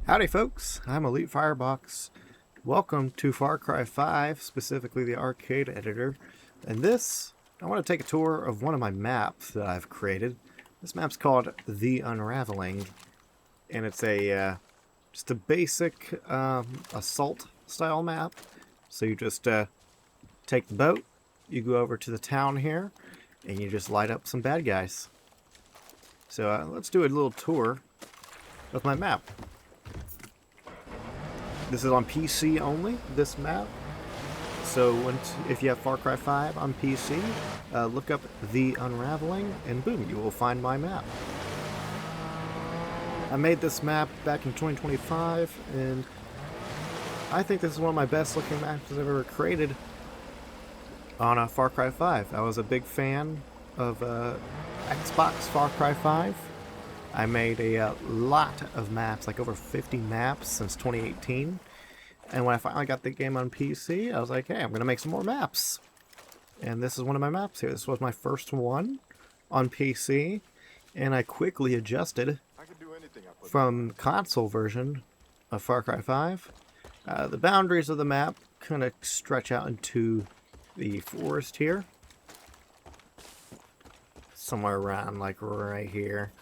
Howdy folks, I'm Elite Firebox. Welcome to Far Cry 5, specifically the arcade editor. And this, I want to take a tour of one of my maps that I've created. This map's called The Unraveling, and it's just a basic assault style map. So you just take the boat, you go over to the town here, and you just light up some bad guys. So let's do a little tour of my map. This is on PC only, this map. So if you have Far Cry 5 on PC, look up The Unraveling, and boom, you will find my map. I made this map back in 2025, and I think this is one of my best looking maps I've ever created on Far Cry 5. I was a big fan of Xbox Far Cry 5. I made a lot of maps, like over 50 maps since 2018. And when I finally got the game on PC, I was like, hey, I'm going to make some more maps. And this is one of my maps here. This was my first one on PC. And I quickly adjusted from console version of Far Cry 5. The boundaries of the map kind of stretch out into the forest here. Somewhere around, like, right here.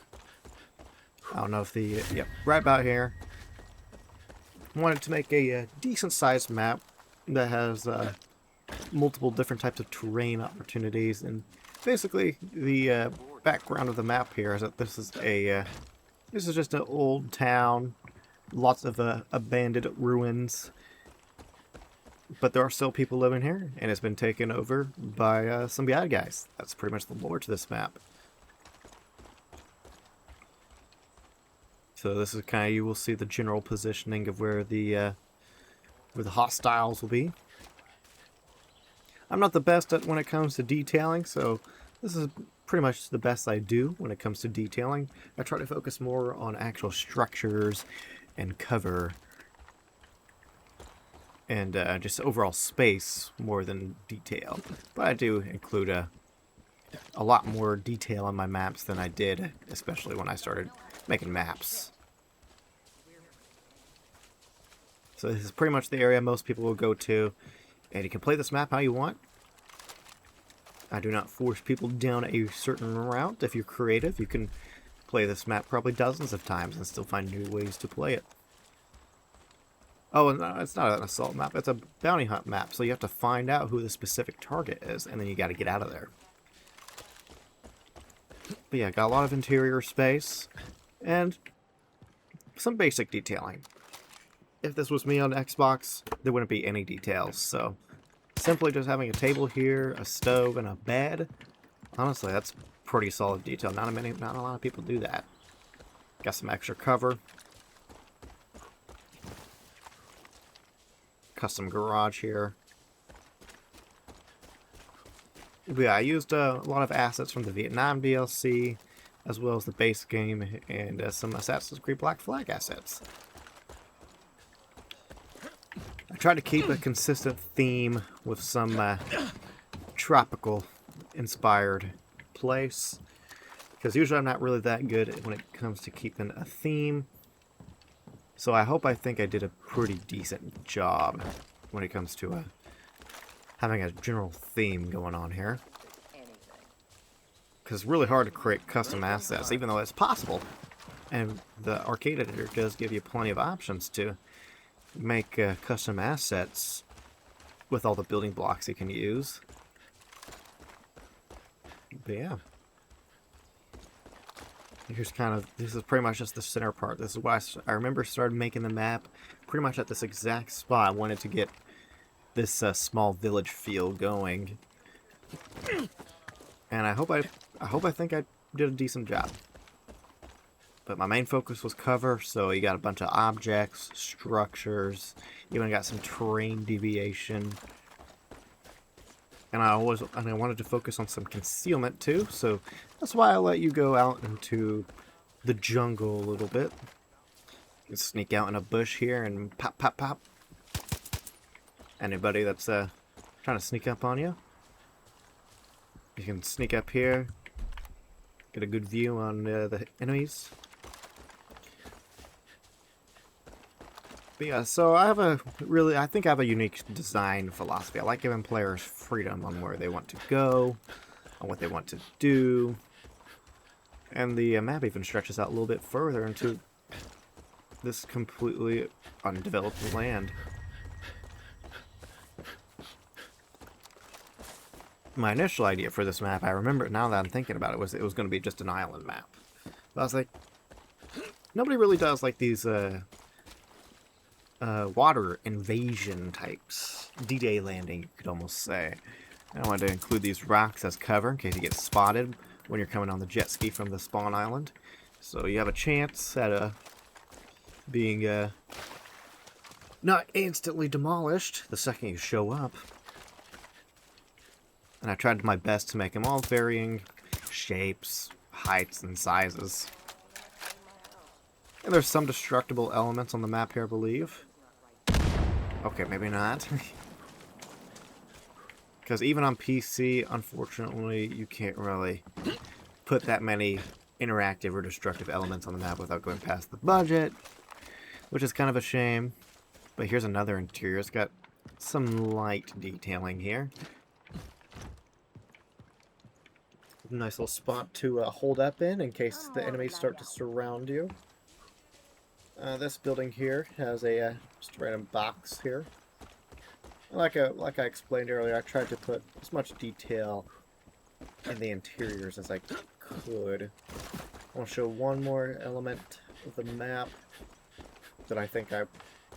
I don't know if yep, right about here. Wanted to make a decent sized map that has multiple different types of terrain opportunities, and basically the background of the map here is that this is just an old town, lots of abandoned ruins, but there are still people living here, and it's been taken over by some bad guys. That's pretty much the lore to this map. So this is kind of, you will see the general positioning of where the hostiles will be. I'm not the best at when it comes to detailing, so this is pretty much the best I do when it comes to detailing. I try to focus more on actual structures and cover and just overall space more than detail. But I do include a lot more detail on my maps than I did, especially when I started making maps. So this is pretty much the area most people will go to, and you can play this map how you want. I do not force people down a certain route. If you're creative, you can play this map probably dozens of times and still find new ways to play it. Oh, and it's not an assault map, it's a bounty hunt map, so you have to find out who the specific target is, and then you gotta get out of there. But yeah, got a lot of interior space, and some basic detailing. If this was me on Xbox, there wouldn't be any details, so simply just having a table here, a stove, and a bed, honestly, that's pretty solid detail. Not a lot of people do that. Got some extra cover. Custom garage here. But yeah, I used a lot of assets from the Vietnam DLC, as well as the base game, and some Assassin's Creed Black Flag assets. I tried to keep a consistent theme with some tropical inspired place, because usually I'm not really that good when it comes to keeping a theme. So I think I did a pretty decent job when it comes to having a general theme going on here. Because it's really hard to create custom assets, even though it's possible. And the arcade editor does give you plenty of options to make custom assets with all the building blocks you can use. But yeah. This is pretty much just the center part. This is why I remember started making the map pretty much at this exact spot. I wanted to get this small village feel going. And I think I did a decent job. But my main focus was cover, so you got a bunch of objects, structures, even got some terrain deviation. And I wanted to focus on some concealment too, so that's why I let you go out into the jungle a little bit. You can sneak out in a bush here and pop, pop, pop. Anybody that's trying to sneak up on you, you can sneak up here, get a good view on the enemies. But yeah, so I think I have a unique design philosophy. I like giving players freedom on where they want to go, on what they want to do, and the map even stretches out a little bit further into this completely undeveloped land. My initial idea for this map, I remember now that I'm thinking about it, was it was going to be just an island map. But I was like, nobody really does like these water invasion types. D-Day landing, you could almost say. And I wanted to include these rocks as cover in case you get spotted when you're coming on the jet ski from the spawn island. So you have a chance at being not instantly demolished the second you show up. And I tried my best to make them all varying shapes, heights, and sizes. And there's some destructible elements on the map here, I believe. Okay, maybe not. Because even on PC, unfortunately, you can't really put that many interactive or destructive elements on the map without going past the budget, which is kind of a shame. But here's another interior. It's got some light detailing here. Nice little spot to hold up in case the enemies start to surround you. This building here has a just a random box here. Like I explained earlier, I tried to put as much detail in the interiors as I could. I want to show one more element of the map that I think I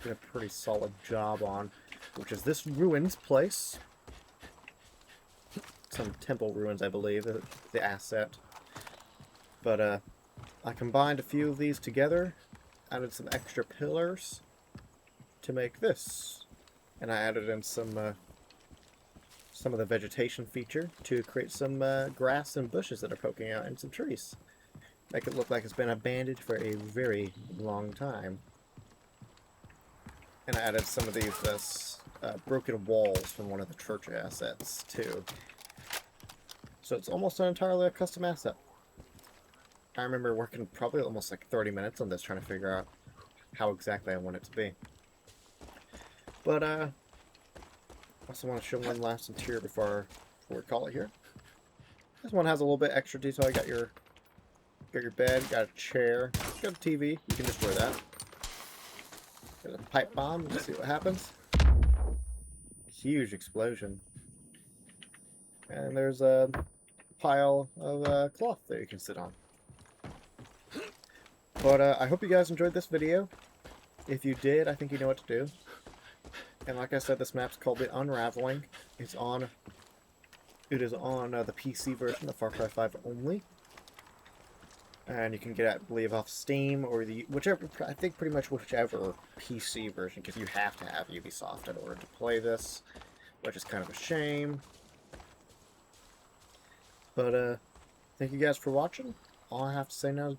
did a pretty solid job on, which is this ruins place. Some temple ruins, I believe, the asset. But I combined a few of these together, added some extra pillars to make this. And I added in some of the vegetation feature to create some grass and bushes that are poking out and some trees. Make it look like it's been abandoned for a very long time. And I added some of these broken walls from one of the church assets too. So it's almost entirely a custom asset. I remember working probably almost like 30 minutes on this trying to figure out how exactly I want it to be. But I also want to show one last interior before we call it here. This one has a little bit extra detail. You got your bed, you got a chair, you got a TV. You can destroy that. Got a pipe bomb. Let's see what happens. Huge explosion. And there's a pile of cloth that you can sit on. But I hope you guys enjoyed this video. If you did, I think you know what to do. And like I said, this map's called the Unraveling. It is on the PC version of Far Cry 5 only. And you can get it, I believe, off Steam or I think pretty much whichever PC version, because you have to have Ubisoft in order to play this, which is kind of a shame. But thank you guys for watching. All I have to say now is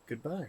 goodbye.